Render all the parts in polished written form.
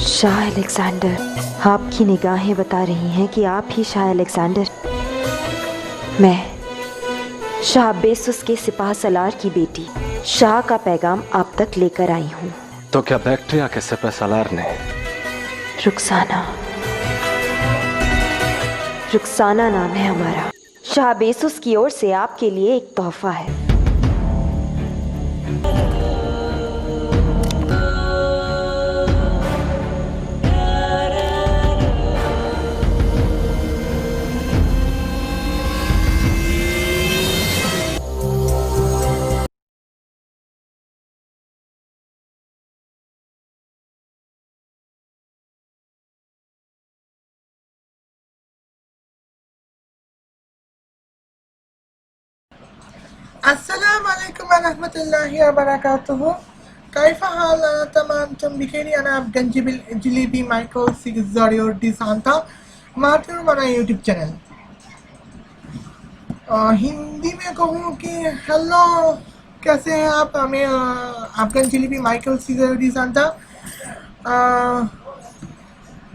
Shah Alexander, आपकी निगाहें बता रही हैं कि आप ही शाह अलेक्जेंडर। मैं शाह बेसुस के सिपाह सलार की बेटी शाह का पैगाम आप तक लेकर आई हूँ। तो क्या बैक्टीरिया के सिपाह सलार ने? रुखसाना नाम है हमारा। शाह बेसुस की ओर से आपके लिए एक तोहफा है। अस्सलाम वालेकुम वरहमतुल्लाहि वबरकातुहू। कैफा हाल तमाम बिखेरी अना अफगान जिलेबी माइकल सिगजरियो डी सांता मार्टिन बना यूट्यूब चैनल। हिंदी में कहूँ कि हेलो, कैसे हैं आप? मैं अफगान जिलेबी माइकल सिगजरियो डी सांता।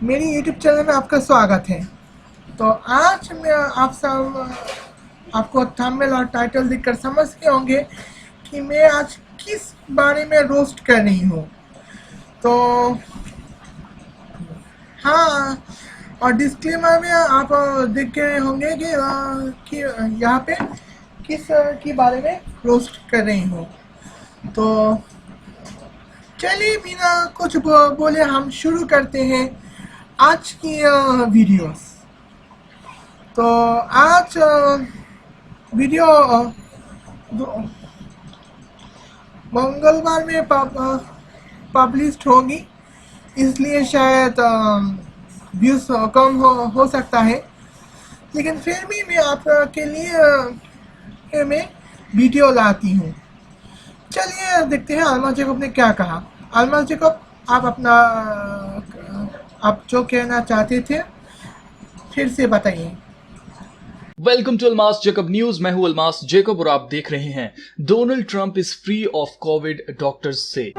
मेरी यूट्यूब चैनल में आपका स्वागत है। तो आज मैं आप सब आपको थंबनेल और टाइटल देखकर समझ गए होंगे कि मैं आज किस बारे में रोस्ट कर रही हूँ। तो हाँ, और डिस्क्लेमर में आप देख के होंगे कि यहाँ पे किस के बारे में रोस्ट कर रही हूँ। तो चलिए बिना कुछ बोले हम शुरू करते हैं आज की वीडियोस। तो आज वीडियो मंगलवार में पब्लिश होगी, इसलिए शायद व्यूज कम हो सकता है, लेकिन फिर भी मैं आपके लिए मैं वीडियो लाती हूँ। चलिए देखते हैं अलमा जैकब ने क्या कहा। अलमा जैकब, आप जो कहना चाहते थे फिर से बताइए। Welcome to Almas Jacob news. मैं हूं अलमास जैकब और आप देख रहे हैं Donald Trump is free of COVID, doctors से।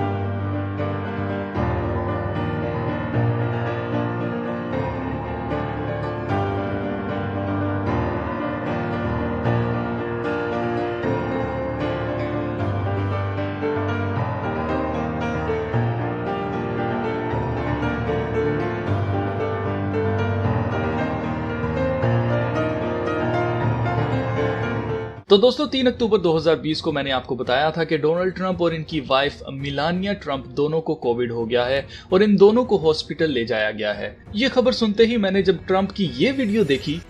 तो दोस्तों 3 अक्टूबर 2020 को मैंने आपको बताया था कि डोनाल्ड ट्रंप और इनकी वाइफ मिलानिया ट्रंप दोनों को कोविड हो गया है और इन दोनों को हॉस्पिटल ले जाया गया है। ये खबर सुनते ही मैंने जब ट्रंप की ये वीडियो देखी,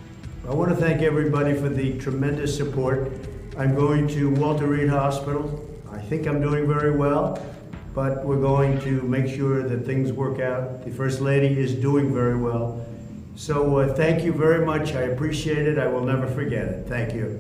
I want to thank everybody for the tremendous support. I'm going to Walter Reed Hospital. I think I'm doing very well, but we're going to make sure that things work out. The First Lady is doing very well. So thank you very much. I appreciate it. I will never forget it. Thank you.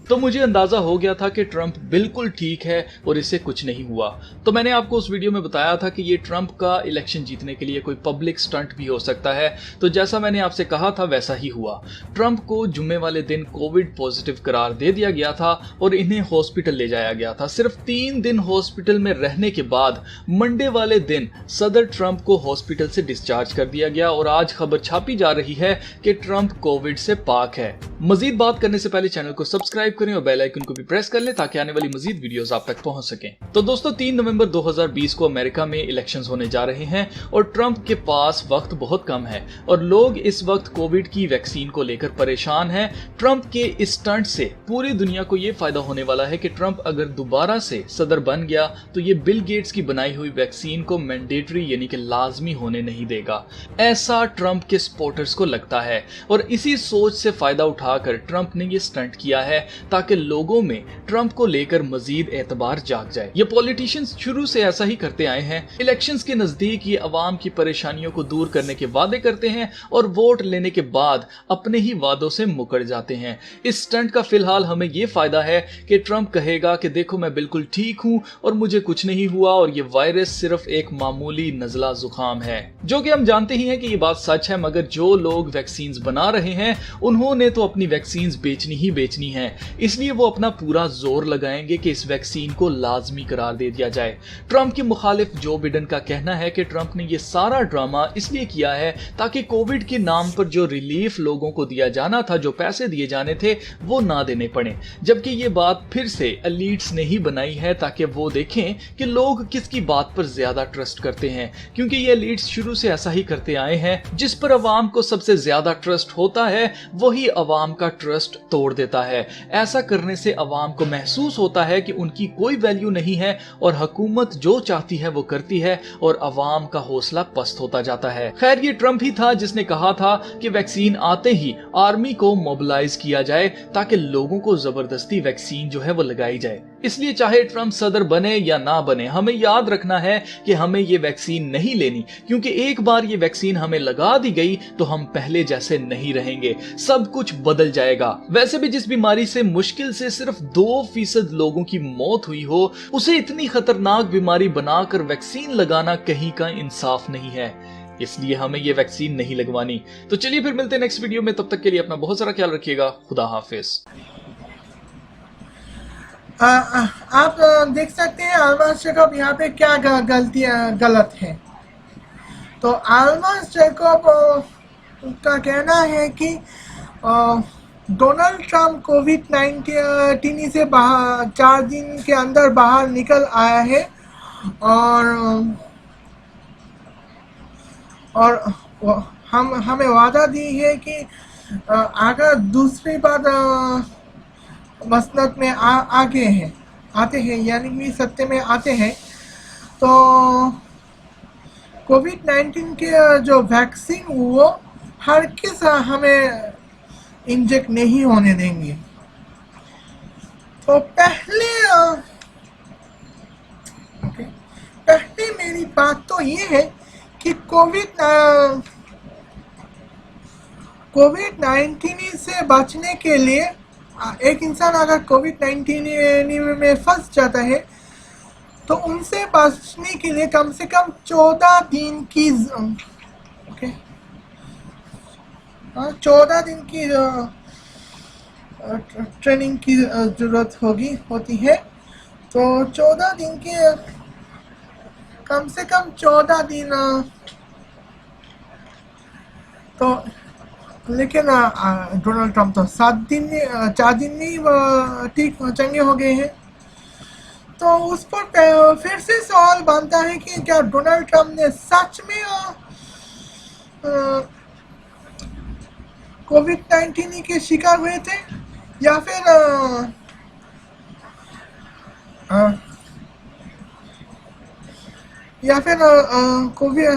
तो मुझे अंदाजा हो गया था कि Trump बिल्कुल ठीक है और इससे कुछ नहीं हुआ। तो मैंने आपको उस वीडियो में बताया था कि ये ट्रंप का इलेक्शन जीतने के लिए कोई पब्लिक स्टंट भी हो सकता है। तो जैसा मैंने आपसे कहा था वैसा ही हुआ। ट्रंप को जुम्मे वाले दिन कोविड पॉजिटिव करार दे दिया गया था और इन्हें हॉस्पिटल ले जाया गया था। सिर्फ 3 दिन हॉस्पिटल में रहने के बाद मंडे वाले दिन सदर ट्रंप को हॉस्पिटल से डिस्चार्ज कर दिया गया और आज खबर छापी जा रही है कि ट्रंप कोविड से पाक है। मजीद बात करने से पहले चैनल को सब्सक्राइब करें और बेल आइकन को भी प्रेस कर लें ताकि आने वाली मजीद वीडियोस आप तक पहुंच सकें। तो दोस्तों 3 नवंबर 2020 को अमेरिका में इलेक्शंस होने जा रहे हैं और ट्रंप के पास वक्त बहुत कम है और लोग इस वक्त कोविड की वैक्सीन को लेकर परेशान हैं। ट्रंप के इस स्टंट से पूरी दुनिया को यह फायदा होने वाला है कि ट्रंप अगर दोबारा से सदर बन गया तो ये बिल गेट्स की बनाई हुई वैक्सीन को मैंडेटरी यानी कि लाजमी होने नहीं देगा। ऐसा ट्रंप के सपोर्टर्स को लगता है और इसी सोच से फायदा उठाकर ट्रंप ने ये स्टंट किया है ताकि लोगों में ट्रंप को लेकर मजीद एतबार जाग जाए। ये पॉलिटिशियंस शुरू से ऐसा ही करते आए हैं। इलेक्शंस के नजदीक ये अवाम की परेशानियों को दूर करने के वादे करते हैं और वोट लेने के बाद अपने ही वादों से मुकर जाते हैं। इस स्टंट का फिलहाल हमें ये फायदा है कि ट्रंप कहेगा कि देखो मैं बिल्कुल ठीक हूं और मुझे कुछ नहीं हुआ और ये वायरस सिर्फ एक मामूली नजला जुकाम है, जो कि हम जानते ही हैं कि ये बात सच है। मगर जो लोग वैक्सीन बना रहे हैं उन्होंने तो अपनी वैक्सीन बेचनी ही बेचनी है, इसलिए वो अपना पूरा जोर लगाएंगे कि इस वैक्सीन को लाजमी करार दे दिया जाए। ट्रंप के मुखालिफ जो बिडेन का कहना है कि ट्रंप ने ये सारा ड्रामा इसलिए किया है ताकि कोविड के नाम पर जो रिलीफ लोगों को दिया जाना था, जो पैसे दिए जाने थे, वो ना देने पड़े। जबकि ये बात फिर से एलीट्स ने ही बनाई है ताकि वो देखें कि लोग किसकी बात पर ज्यादा ट्रस्ट करते हैं, क्योंकि ये एलीट्स शुरू से ऐसा ही करते आए हैं। जिस पर अवाम को सबसे ज्यादा ट्रस्ट होता है वही अवाम का ट्रस्ट तोड़ देता है। ऐसा करने से अवाम को महसूस होता है कि उनकी कोई वैल्यू नहीं है और हुकूमत जो चाहती है वो करती है और अवाम का हौसला पस्त होता जाता है। खैर, ये ट्रंप ही था जिसने कहा था कि वैक्सीन आते ही आर्मी को मोबिलाइज किया जाए ताकि लोगों को जबरदस्ती वैक्सीन जो है वो लगाई जाए। इसलिए चाहे ट्रंप सदर बने या ना बने, हमें याद रखना है कि हमें ये वैक्सीन नहीं लेनी, क्योंकि एक बार ये वैक्सीन हमें लगा दी गई तो हम पहले जैसे नहीं रहेंगे, सब कुछ बदल जाएगा। वैसे भी जिस बीमारी से मुश्किल से सिर्फ 2% लोगों की मौत हुई हो, उसे इतनी खतरनाक बीमारी बनाकर वैक्सीन लगाना कहीं का इंसाफ नहीं है। इसलिए हमें ये वैक्सीन नहीं लगवानी। तो चलिए फिर मिलते हैं नेक्स्ट वीडियो में, तब तक के लिए अपना बहुत सारा ख्याल रखिएगा। खुदा हाफिज। आप देख सकते हैं अल्मास जैकब यहाँ पे क्या गलत है। तो अल्मास जैकब का कहना है कि डोनाल्ड ट्रंप कोविड-19 से 4 दिन के अंदर बाहर निकल आया है और हमें वादा दी है कि अगर दूसरी बार मसनद में आते हैं यानी कि सत्य में आते हैं तो कोविड-19 के जो वैक्सीन वो हर किस हमें इंजेक्ट नहीं होने देंगे। तो पहले मेरी बात तो ये है कि कोविड-19 से बचने के लिए एक इंसान अगर कोविड-19 में फंस जाता है तो उनसे बचने के लिए कम से कम 14 दिन की 14 दिन की ट्रेनिंग की जरूरत होती है। तो 14 दिन की कम से कम 14 दिन तो लेकिन डोनाल्ड ट्रंप तो 4 दिन में ठीक चंगे हो गए हैं। तो उस पर फिर से सवाल बनता है कि क्या डोनाल्ड ट्रंप ने सच में कोविड-19 के शिकार हुए थे या फिर कोविड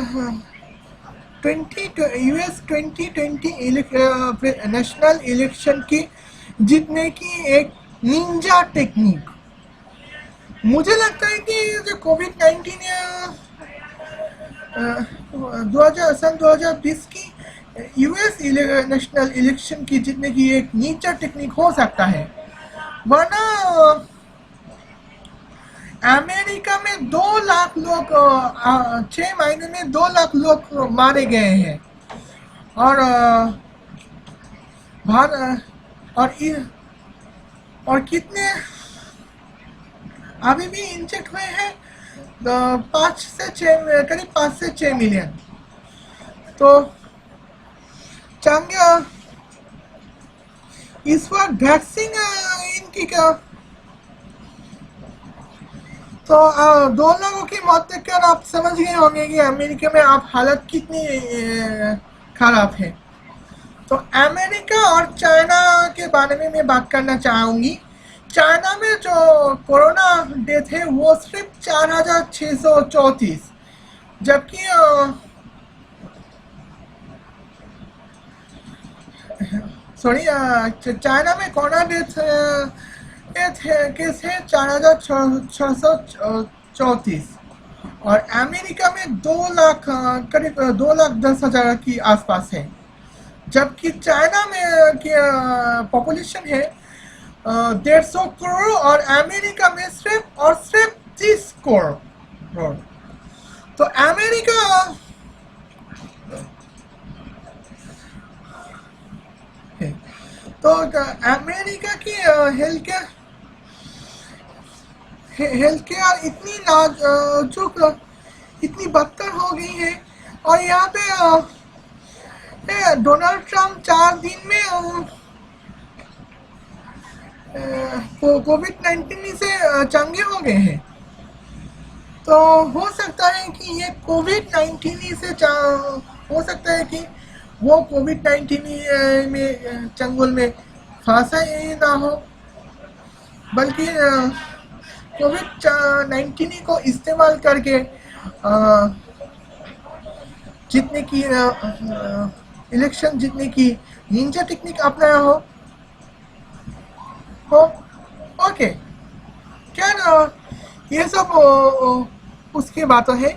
US 2020 नेशनल इलेक्शन की जीतने की एक निंजा टेक्निक। मुझे लगता है कि जो कोविड-19 सन 2020 की US नेशनल इलेक्शन की जीतने की एक निंजा टेक्निक हो सकता है, वरना अमेरिका में 2 लाख लोग 6 महीने में 2 लाख लोग मारे गए हैं और कितने अभी भी इंजेक्ट हुए हैं 5 से 6 मिलियन। तो चंगे इस वक्त वैक्सीन इनकी क्या तो 2 लोगों की मौत देखकर आप समझ गए होंगे कि अमेरिका में आप हालत कितनी खराब है। तो अमेरिका और चाइना के बारे में मैं बात करना चाहूँगी। चाइना में जो कोरोना डेथ है वो सिर्फ 4,634, जबकि चाइना में कोरोना डेथ केस है 4,634 और अमेरिका में 2 लाख करीब 2,10,000 की आसपास है, जबकि चाइना में की पॉपुलेशन है 150 करोड़ और अमेरिका में सिर्फ 30 करोड़। तो अमेरिका तो अमेरिका की हेल्थ केयर इतनी नाजुक, इतनी बदतर हो गई है। और यहाँ पे डोनाल्ड ट्रम्प 4 दिन में कोविड-19 से चंगे हो गए हैं। तो हो सकता है कि ये कोविड-19 से हो सकता है कि वो कोविड-19 में चंगुल में फंसा ही ना हो, बल्कि कोविड-19 को इस्तेमाल करके जीतने की इलेक्शन जीतने की निंजा टेक्निक अपनाया हो। ओके, क्या ये सब उसकी बातें है।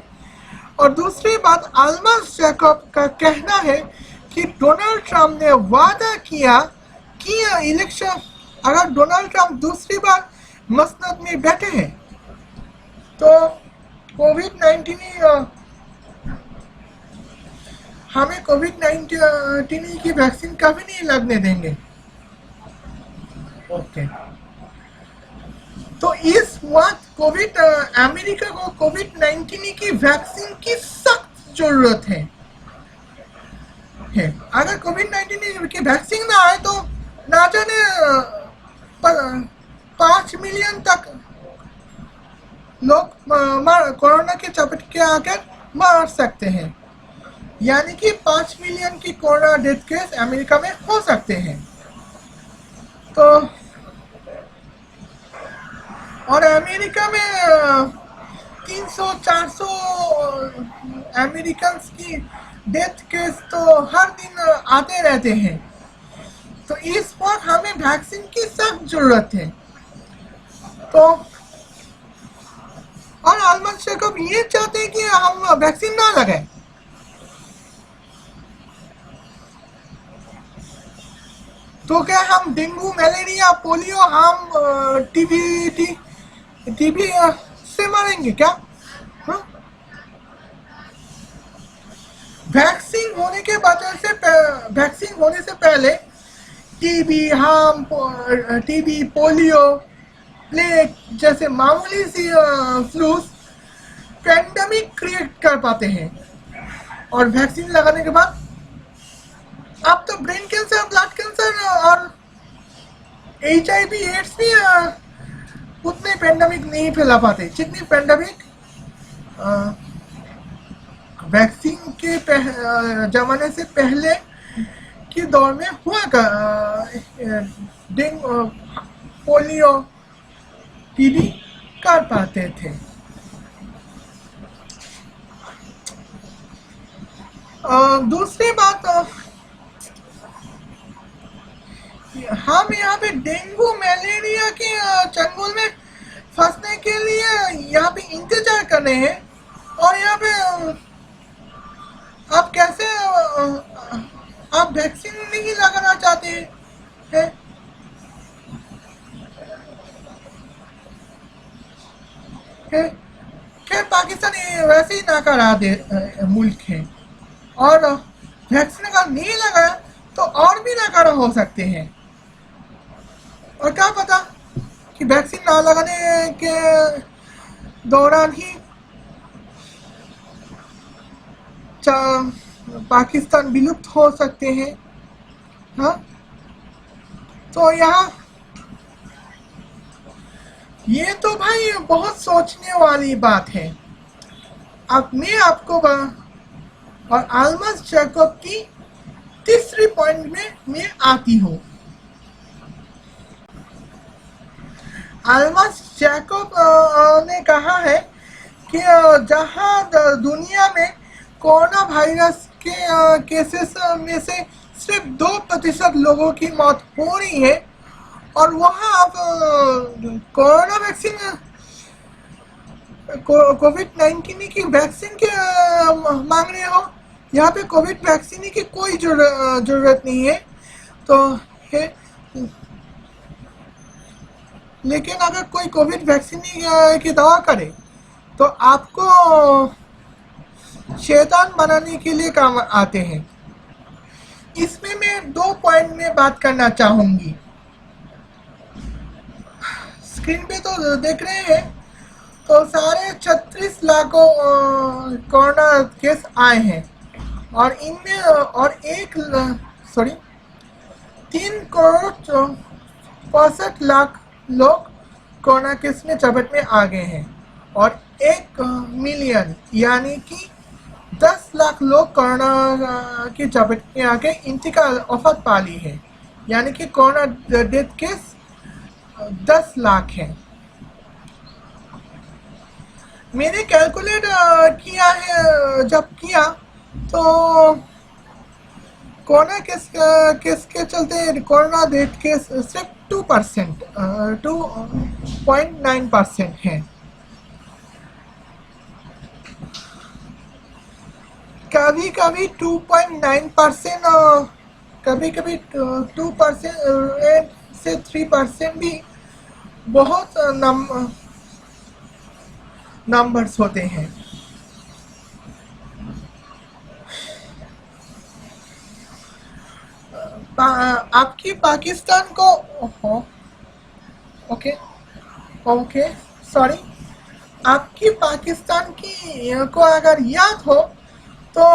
और दूसरी बात, अल्मस जैकब का कहना है कि डोनाल्ड ट्रम्प ने वादा किया कि इलेक्शन, अगर डोनाल्ड ट्रम्प दूसरी बार मसनद में बैठे हैं तो कोविड-19 हमें कोविड-19 की वैक्सीन कभी नहीं लगने देंगे। ओके, तो इस वक्त अमेरिका को कोविड-19 की वैक्सीन की सख्त जरूरत है। अगर कोविड-19 की वैक्सीन ना आए तो ना जाने 5 मिलियन तक लोग कोरोना के चपेट के आकर मर सकते हैं। यानी कि 5 मिलियन की कोरोना डेथ केस अमेरिका में हो सकते हैं। तो और अमेरिका में 300-400 अमेरिकन्स की डेथ केस तो हर दिन आते रहते हैं। तो इस वक्त हमें वैक्सीन की सख्त जरूरत है। तो और अल्मस जैकब ये चाहते हैं कि हम वैक्सीन ना लगाएं। तो क्या हम डेंगू, मलेरिया, पोलियो, हम टीबी से मरेंगे क्या? वैक्सीन होने से पहले टीबी, पोलियो, प्लेग जैसे मामूली सी फ्लूज पैंडेमिक क्रिएट कर पाते हैं। और वैक्सीन लगाने के बाद अब तो ब्रेन कैंसर, ब्लड कैंसर और HIV एड्स भी उतने पैंडेमिक नहीं फैला पाते जितनी पैंडेमिक वैक्सीन के जमाने से पहले के दौर में हुआ डेंगू, पोलियो, टीबी कर पाते थे। दूसरी बात, हम यहाँ पे डेंगू, मलेरिया के चंगुल में फंसने के लिए यहाँ पे इंतजार कर रहे हैं। और यहाँ पे आप कैसे आप वैक्सीन नहीं लगाना चाहते हैं? खैर पाकिस्तान वैसे ही नाकारा मुल्क है, और वैक्सीन अगर नहीं लगाया तो और भी नाकारा हो सकते हैं। और क्या पता कि वैक्सीन ना लगाने के दौरान ही पाकिस्तान विलुप्त हो सकते हैं। हाँ, तो यहाँ ये तो भाई बहुत सोचने वाली बात है। अब मैं आपको और अल्मस जैकब की तीसरी पॉइंट में मैं आती हूँ। अल्मस जैकब ने कहा है कि जहाँ दुनिया में कोरोना वायरस के केसेस में से सिर्फ 2% लोगों की मौत हो रही है, और वहाँ आप कोरोना वैक्सीन, कोविड-19 की वैक्सीन के मांग रहे हो। यहाँ पे कोविड वैक्सीन की कोई जरूरत नहीं है। तो है, लेकिन अगर कोई कोविड वैक्सीन की दवा करे तो आपको शैतान बनाने के लिए काम आते हैं। इसमें मैं 2 पॉइंट में बात करना चाहूंगी। स्क्रीन पे तो देख रहे हैं, तो सारे 36 लाखों कोरोना केस आए हैं और इनमें और 3 करोड़ 65 लाख लोग कोरोना केस में चपेट में आ गए हैं और 1 मिलियन यानी कि 10 लाख लोग कोरोना की चपेट में आके इंतकाल वफात पा ली है, यानी कि कोरोना डेथ केस 10 लाख है। मैंने कैलकुलेट किया है, जब किया तो कोरोना केस के चलते कोरोना डेथ केस सिर्फ 2.9% है। कभी कभी 2.9% और कभी कभी 2% से 3% भी बहुत नंबर्स होते हैं। आपकी पाकिस्तान को सॉरी, आपकी पाकिस्तान की को अगर याद हो तो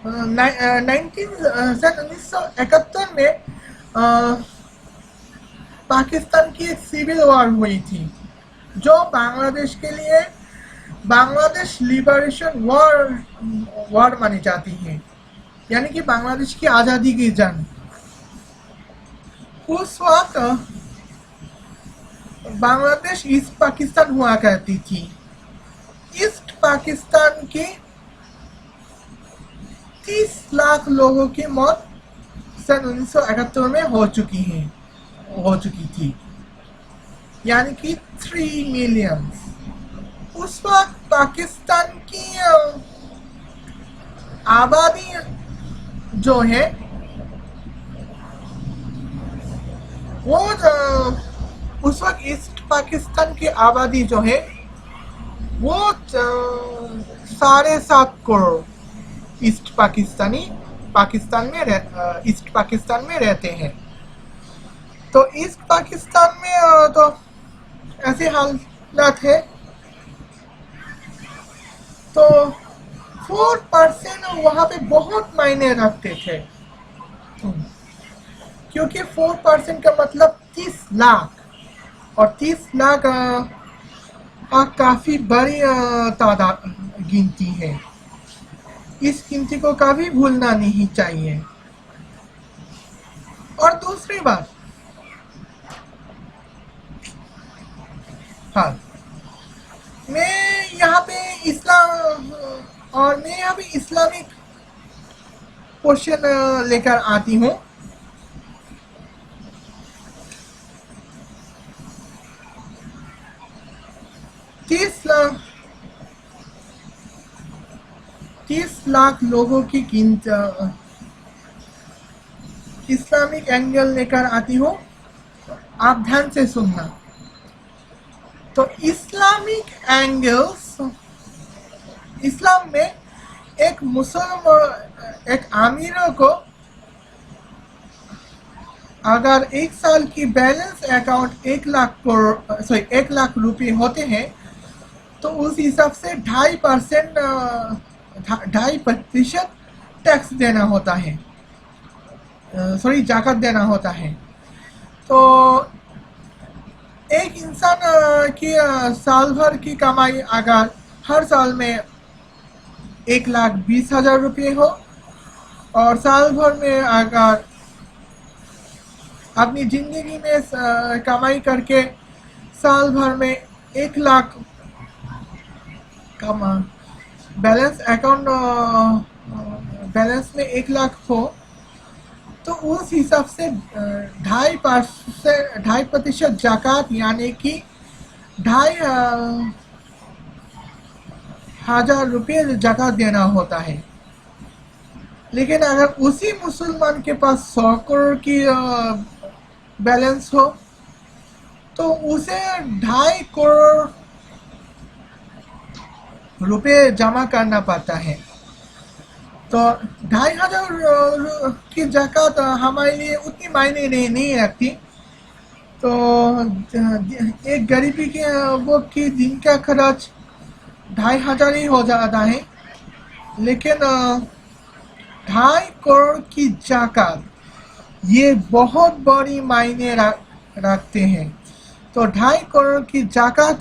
1971 में पाकिस्तान की एक सिविल वॉर हुई थी, जो बांग्लादेश के लिए बांग्लादेश लिबरेशन वॉर मानी जाती है, यानी कि बांग्लादेश की आज़ादी की जंग। उस वक्त बांग्लादेश ईस्ट पाकिस्तान हुआ करती थी। ईस्ट पाकिस्तान के 30 लाख लोगों की मौत सन 1971 में हो चुकी थी, यानी कि 3 मिलियन। उस वक्त पाकिस्तान की आबादी जो है वो उस वक्त ईस्ट पाकिस्तान की आबादी जो है वो 7.5 करोड़ ईस्ट पाकिस्तान में रहते हैं। तो ईस्ट पाकिस्तान में तो ऐसे हालात है, तो 4% वहाँ पे बहुत मायने रखते थे, क्योंकि 4% का मतलब 30 लाख, और 30 लाख काफी बड़ी तादाद गिनती है। इस गिनती को कभी भूलना नहीं चाहिए। और दूसरी बात, हाँ, मैं यहाँ पे इस्लामिक क्वेश्चन लेकर आती हूँ। तीस लाख लोगों की गिनती इस्लामिक एंगल लेकर आती हूँ, आप ध्यान से सुनना। तो इस्लामिक एंगल्स, इस्लाम में एक आमिर को अगर 1 साल की बैलेंस अकाउंट 1 लाख रुपए होते हैं, तो उस हिसाब से 2.5% टैक्स देना होता है, जाकत देना होता है। तो एक इंसान की साल भर की कमाई अगर हर साल में 1,20,000 रुपये हो, और साल भर में अगर अपनी जिंदगी में कमाई करके साल भर में 1 लाख बैलेंस में 1 लाख हो, तो उस हिसाब से 2.5% जाकात यानी कि 2,500 रुपये जाकात देना होता है। लेकिन अगर उसी मुसलमान के पास 100 करोड़ की बैलेंस हो, तो उसे 2.5 करोड़ रुपए जमा करना पड़ता है। तो 2500 की ज़कात हमारे लिए उतनी मायने नहीं रखती। तो एक गरीबी के वो की दिन का खर्च 2500 ही हो जाता है, लेकिन 2.5 करोड़ की ज़कात ये बहुत बड़ी मायने रखते हैं। तो 2.5 करोड़ की ज़कात,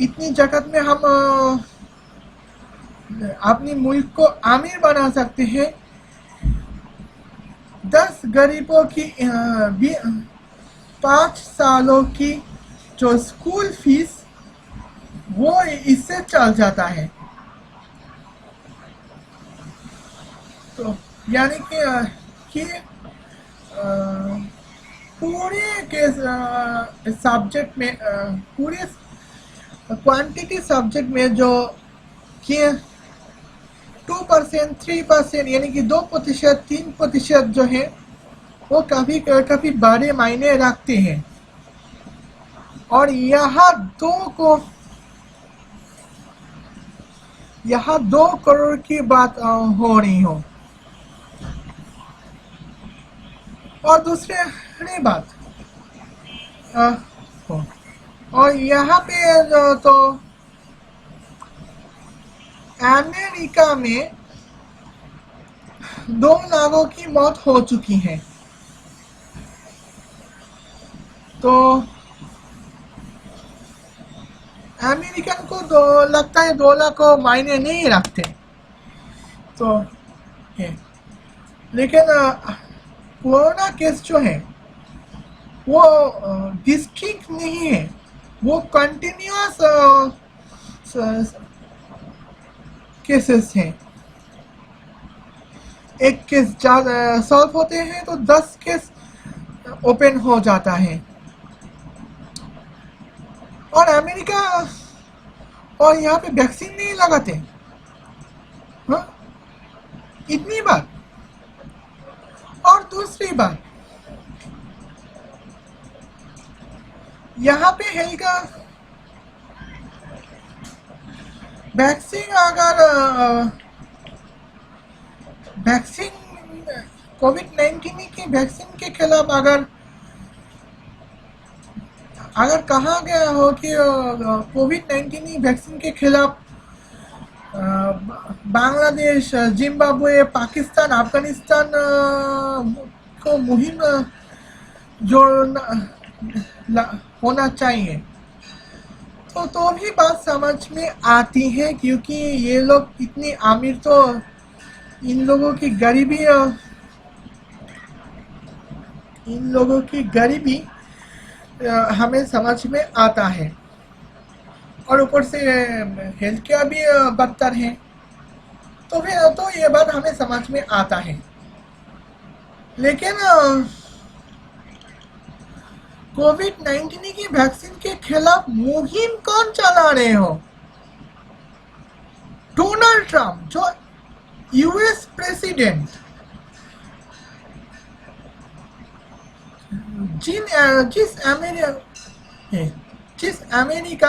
इतनी ज़कात में हम अपनी मुल्क को अमीर बना सकते हैं। 10 गरीबों की 5 सालों की जो स्कूल फीस वो इससे चल जाता है। तो यानी कि पूरे के सब्जेक्ट में पूरे क्वांटिटी सब्जेक्ट में जो कि 2%, 3% यानी कि 2%, 3% जो है वो कभी कभी बड़े मायने रखते हैं। और यहाँ 2 करोड़ की बात हो रही हो। और दूसरी बात, और यहाँ पे तो अमेरिका में 2 लोगों की मौत हो चुकी है। तो अमेरिकन को लगता है 2 लाख को मायने नहीं रखते। तो लेकिन कोरोना केस जो है वो डिस्ट्रिक्ट नहीं है, वो कंटिन्यूअस केसेस हैं। एक केस सॉल्व होते हैं तो 10 केस ओपन हो जाता है। और अमेरिका और यहाँ पे वैक्सीन नहीं लगाते। हाँ, इतनी बात। और दूसरी बात, यहाँ पे हेल्थ वैक्सीन कोविड-19 की वैक्सीन के खिलाफ अगर कहा गया हो कि कोविड-19 वैक्सीन के खिलाफ बांग्लादेश, जिम्बाब्वे, पाकिस्तान, अफगानिस्तान को मुहिम जोड़ना होना चाहिए, तो भी बात समझ में आती है, क्योंकि ये लोग इतनी अमीर, तो इन लोगों की गरीबी हमें समझ में आता है। और ऊपर से हेल्थ केयर भी बदतर है, तो ये बात हमें समझ में आता है। लेकिन कोविड-19 की वैक्सीन के खिलाफ मुहिम कौन चला रहे हो? डोनाल्ड ट्रंप, जो यूएस प्रेसिडेंट, जिस अमेरिका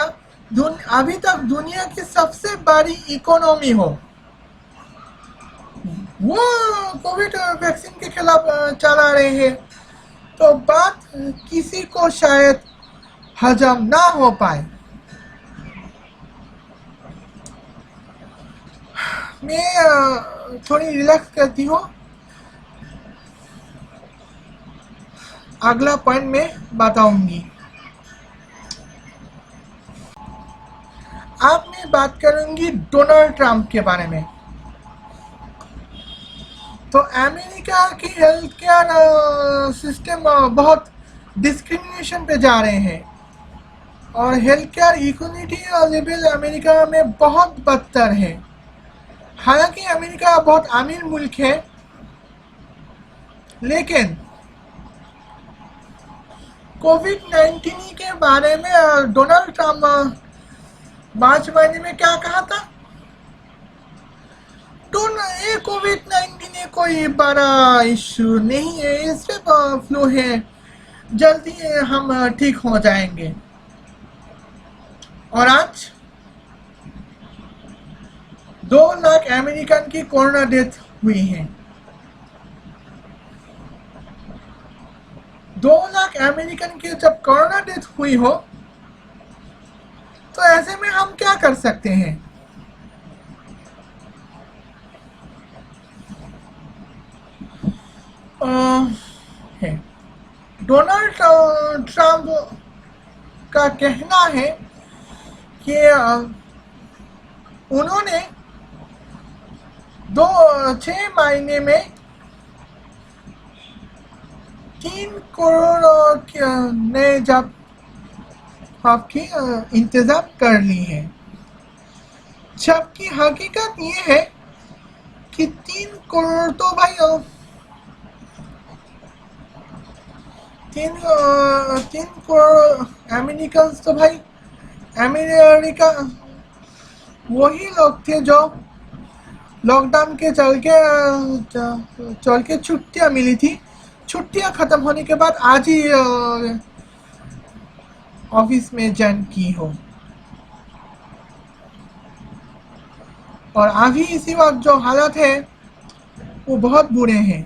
अभी तक दुनिया की सबसे बड़ी इकोनॉमी हो, वो कोविड वैक्सीन के खिलाफ चला रहे हैं। तो बात किसी को शायद हजम ना हो पाए। मैं थोड़ी रिलैक्स करती हूँ, अगला पॉइंट में बताऊंगी। अब मैं बात करूंगी डोनाल्ड ट्रंप के बारे में। तो अमेरिका की हेल्थ केयर सिस्टम बहुत डिस्क्रिमिनेशन पे जा रहे हैं, और health care equality level America में बहुत बदतर है। हालांकि अमेरिका बहुत अमीर मुल्क है, लेकिन कोविड-19 के बारे में डोनाल्ड ट्रंप मार्च महीने में क्या कहा था? ये कोविड-19 कोई बड़ा इशू नहीं है, ये सिर्फ फ्लू है, जल्दी हम ठीक हो जाएंगे। और आज 2 लाख अमेरिकन की कोरोना डेथ हुई है। 2 लाख अमेरिकन की जब कोरोना डेथ हुई हो तो ऐसे में हम क्या कर सकते हैं? डोनाल्ड ट्रंप का कहना है कि उन्होंने 6 महीने में 3 करोड़ ने जब आपकी इंतजाम कर ली है, जबकि हकीकत ये है कि 3 करोड़ तो भाई 3 करोड़ अमेरिकन तो भाई अमेरिका वही लोग थे जो लॉकडाउन के चल के छुट्टियां मिली थी। छुट्टियां खत्म होने के बाद आज ही ऑफिस में ज्वाइन की हो, और अभी इसी वक्त जो हालत है वो बहुत बुरे हैं।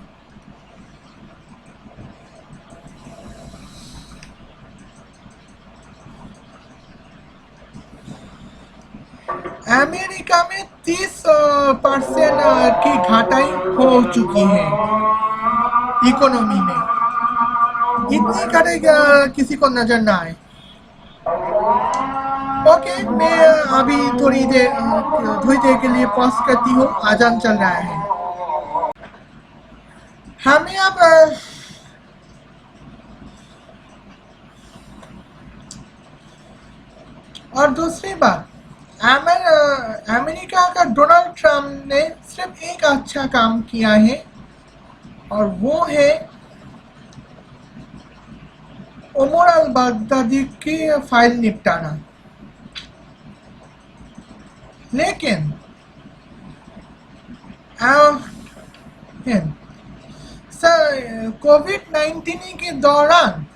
अमेरिका में 30% की घटाई हो चुकी है इकोनॉमी में। इतनी घटेगा किसी को नजर ना आए। ओके, मैं अभी थोड़ी देर के लिए पॉज करती हूँ, आजान चल रहा है। हमें अब और दूसरी बात, अमेरिका का डोनाल्ड ट्रंप ने सिर्फ एक अच्छा काम किया है, और वो है उमर अल बगदादी की फाइल निपटाना। लेकिन कोविड-19 के दौरान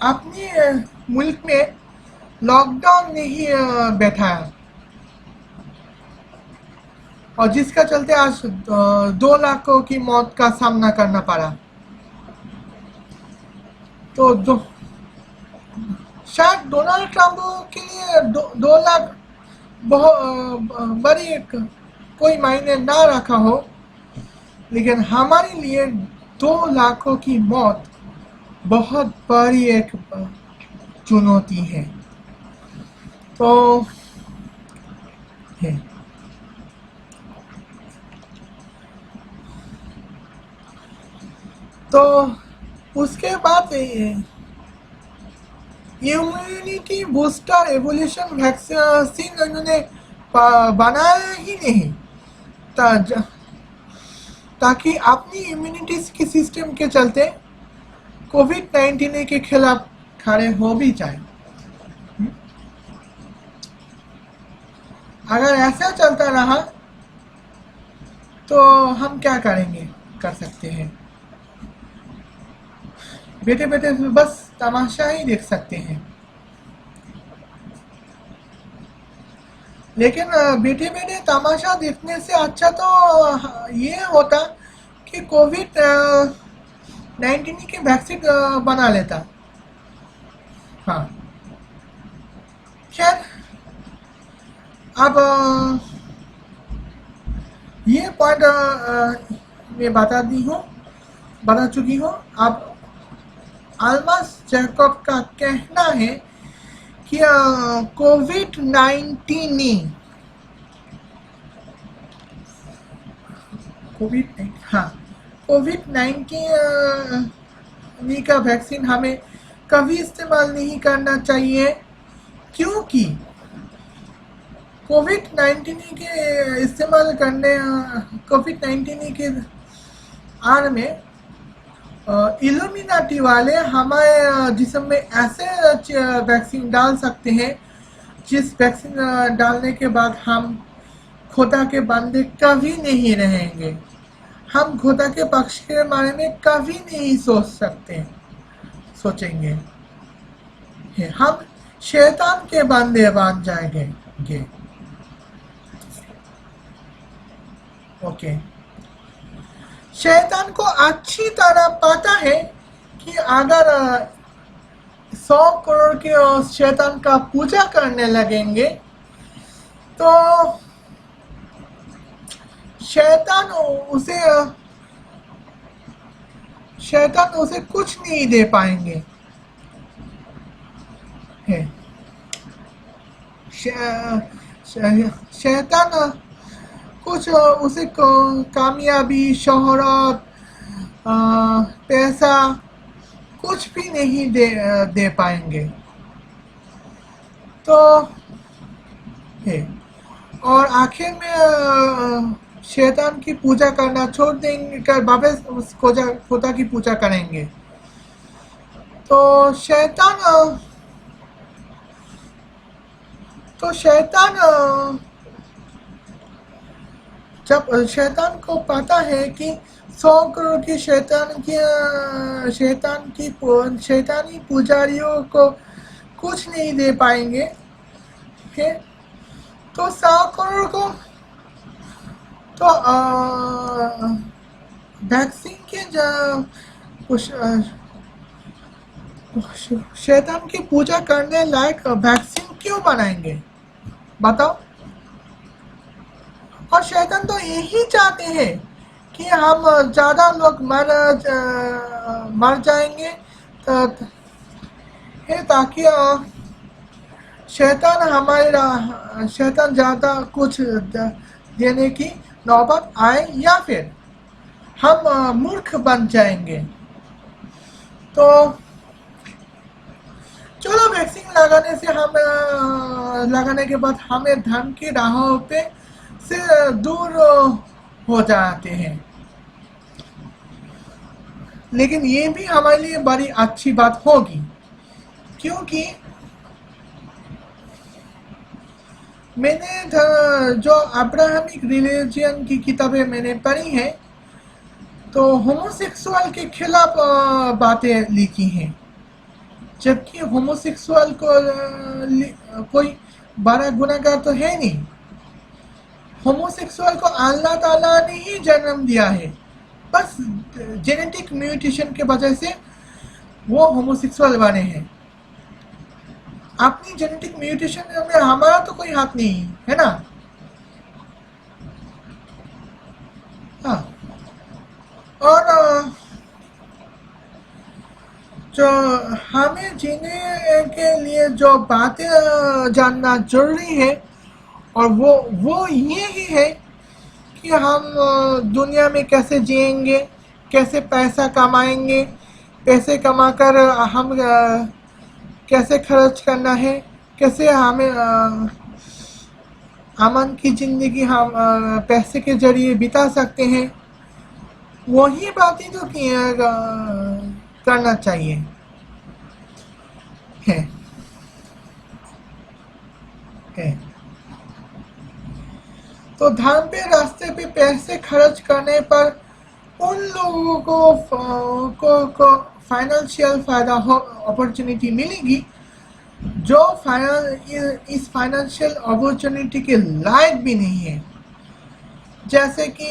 अपने मुल्क में लॉकडाउन नहीं बैठाया, और जिसका चलते आज 2 लाखों की मौत का सामना करना पड़ा। तो शायद डोनाल्ड ट्रंप के लिए 2 लाख बहुत बड़ी एक कोई मायने ना रखा हो, लेकिन हमारे लिए 2 लाखों की मौत बहुत बड़ी एक चुनौती है। तो है तो उसके बाद इम्यूनिटी बूस्टर एवोल्यूशन वैक्सीन उन्होंने बनाया ही नहीं ताकि अपनी इम्यूनिटी के सिस्टम के चलते कोविड-19 के खिलाफ खड़े हो भी जाए। अगर ऐसा चलता रहा तो हम क्या कर सकते हैं? बेटे बेटे बस तमाशा ही देख सकते हैं। लेकिन बेटे बेटे तमाशा देखने से अच्छा तो ये होता कि कोविड-19 की वैक्सीन बना लेता। हाँ, खैर अब ये पॉइंट मैं बता चुकी हूँ। अब अल्मास जैकब का कहना है कि कोविड-19 का वैक्सीन हमें कभी इस्तेमाल नहीं करना चाहिए, क्योंकि कोविड-19 के इस्तेमाल करने कोविड-19 के आड़ में इल्यूमिनाटी वाले हमारे जिस्म में ऐसे वैक्सीन डाल सकते हैं जिस वैक्सीन डालने के बाद हम खुदा के बंदे कभी नहीं रहेंगे। हम खुदा के पक्ष के बारे में कभी नहीं सोच सकते। सोचेंगे। हम शैतान के बंदे बन जाएंगे। ओके, शैतान को अच्छी तरह पता है कि अगर 100 करोड़ के शैतान का पूजा करने लगेंगे तो शैतान उसे कुछ नहीं दे पाएंगे। शैतान कुछ उसे कामयाबी, शोहरत, पैसा कुछ भी नहीं दे पाएंगे। तो और आखिर में शैतान की पूजा करना छोड़ देंगे, कर वापस उस खुदा की पूजा करेंगे। तो शैतान जब शैतान को पता है कि 100 करोड़ की शैतानी पुजारियों को कुछ नहीं दे पाएंगे, तो 100 करोड़ को तो वैक्सीन के शैतान की पूजा करने लायक वैक्सीन क्यों बनाएंगे बताओ? और शैतान तो यही चाहते हैं कि हम ज़्यादा लोग मर जाएंगे ताकि शैतान ज़्यादा कुछ देने की नौबत आए या फिर हम मूर्ख बन जाएंगे। तो चलो वैक्सीन लगाने के बाद हमें धर्म की राहों पे से दूर हो जाते हैं, लेकिन ये भी हमारे लिए बड़ी अच्छी बात होगी, क्योंकि मैंने जो अब्राहमिक रिलीजन की किताबें मैंने पढ़ी हैं तो होमोसेक्सुअल के खिलाफ बातें लिखी हैं, जबकि होमोसेक्सुअल को कोई बड़ा गुनाहगार तो है नहीं। होमोसेक्सुअल को अल्लाह ताला ने ही जन्म दिया है, बस जेनेटिक म्यूटेशन के वजह से वो होमोसेक्सुअल बने हैं। अपनी जेनेटिक म्यूटेशन में हमारा तो कोई हाथ नहीं है ना। हाँ, और जो हमें जीने के लिए जो बातें जानना जरूरी है और वो ये ही है कि हम दुनिया में कैसे जिएंगे, कैसे पैसा कमाएंगे, पैसे कमाकर हम कैसे खर्च करना है, कैसे हमें अमन की ज़िंदगी हम पैसे के जरिए बिता सकते हैं। वही बातें तो करना चाहिए है। तो धर्म पे रास्ते पे पैसे खर्च करने पर उन लोगों को फाइनेंशियल फायदा अपॉर्चुनिटी मिलेगी जो इस फाइनेंशियल अपॉर्चुनिटी के लायक भी नहीं है, जैसे कि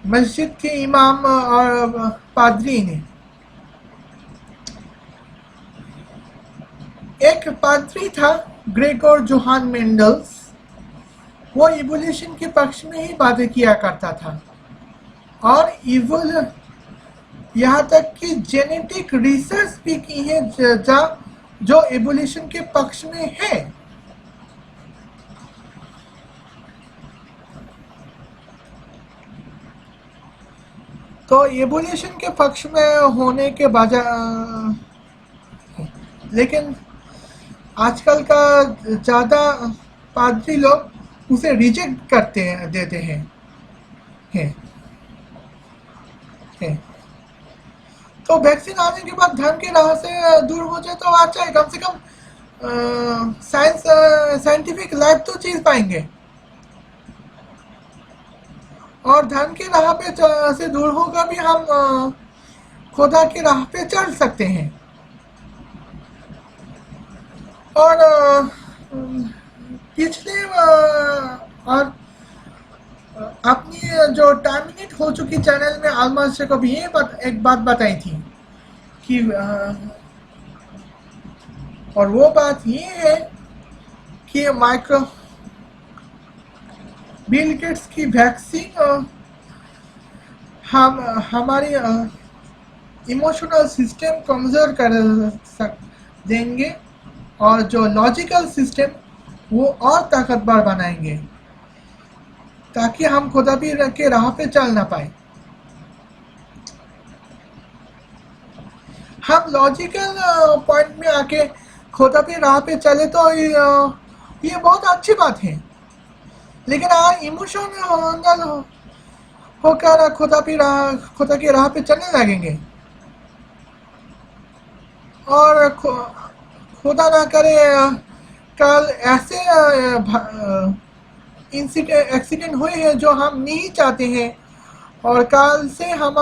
मस्जिद के इमाम और पादरी ने। एक पादरी था ग्रेगोर जोहान मेंडल्स, वो इवोल्यूशन के पक्ष में ही बातें किया करता था और यहाँ तक कि जेनेटिक रिसर्च भी की है जो इवोल्यूशन के पक्ष में है। तो इवोल्यूशन के पक्ष में होने के बजाय, लेकिन आजकल का ज़्यादा पादरी लोग उसे रिजेक्ट देते हैं। तो वैक्सीन आने के बाद धर्म के राह से दूर हो जाए तो अच्छा है, कम से कम साइंटिफिक लाइफ तो चीज पाएंगे। और धर्म के राह पे से दूर होकर भी हम खुदा की राह पे चल सकते हैं। और पिछले और अपनी जो टर्मिनेट हो चुकी चैनल में ऑलमोस्ट को भी एक बात बताई थी कि और वो बात ये है कि बिल गेट्स की वैक्सीन हमारी इमोशनल सिस्टम कमज़ोर कर देंगे और जो लॉजिकल सिस्टम वो और ताकतवर बनाएंगे ताकि हम खुदा भी के राह पे चल ना पाए। हम लॉजिकल पॉइंट में आके खुदा भी राह पे चले तो ये बहुत अच्छी बात है, लेकिन इमोशनल होकर खुदा की राह पे चलने लगेंगे और खुदा ना करे कल ऐसे एक्सीडेंट हुए हैं जो हम नहीं चाहते हैं और कल से हम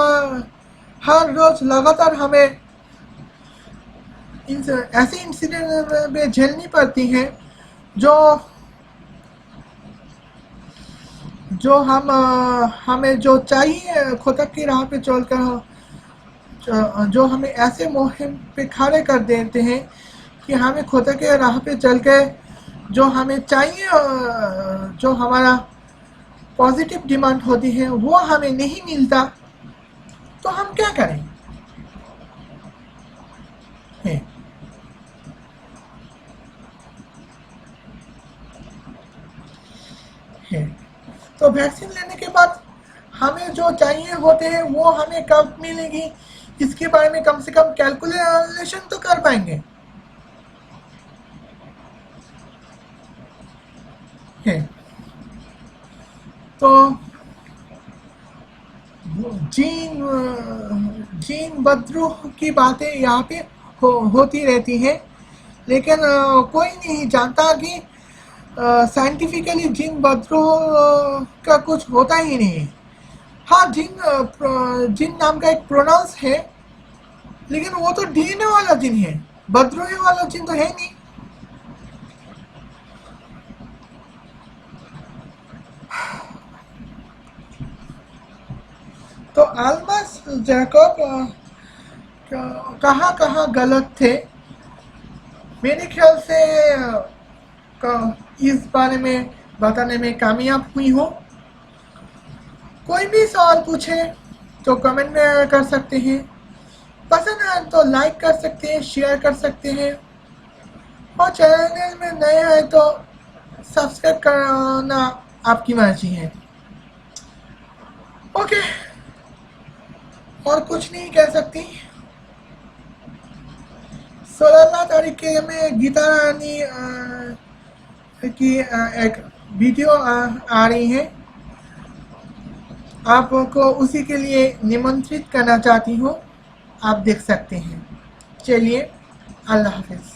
हर रोज लगातार हमें ऐसे इंसिडेंट में झेलनी पड़ती हैं जो हमें जो चाहिए खुदा की राह पे चलकर जो हमें ऐसे मुहिम पे खड़े कर देते हैं कि हमें खुदा के राह पे चल के जो हमें चाहिए जो हमारा पॉजिटिव डिमांड होती है वो हमें नहीं मिलता, तो हम क्या करें? तो वैक्सीन लेने के बाद हमें जो चाहिए होते हैं वो हमें कब मिलेगी, इसके बारे में कम से कम कैलकुलेशन तो कर पाएंगे। तो जीन बदरूह की बातें यहाँ पे होती रहती हैं, लेकिन कोई नहीं जानता कि साइंटिफिकली जीन बदरूह का कुछ होता ही नहीं है। हाँ, जीन नाम का एक प्रोनाउंस है, लेकिन वो तो डीएनए वाला जीन है, बदरूह वाला जीन तो है नहीं। तो अल्बस जैकब कहाँ गलत थे? मेरे ख्याल से इस बारे में बताने में कामयाब हुई हो। कोई भी सवाल पूछे तो कमेंट में कर सकते हैं, पसंद आए तो लाइक कर सकते हैं, शेयर कर सकते हैं, और चैनल में नए आए तो सब्सक्राइब करना आपकी मर्जी है। ओके, और कुछ नहीं कह सकती। 16 तारीख में गीता रानी की एक वीडियो आ रही है, आपको उसी के लिए निमंत्रित करना चाहती हूँ, आप देख सकते हैं। चलिए, अल्लाह हाफिज़।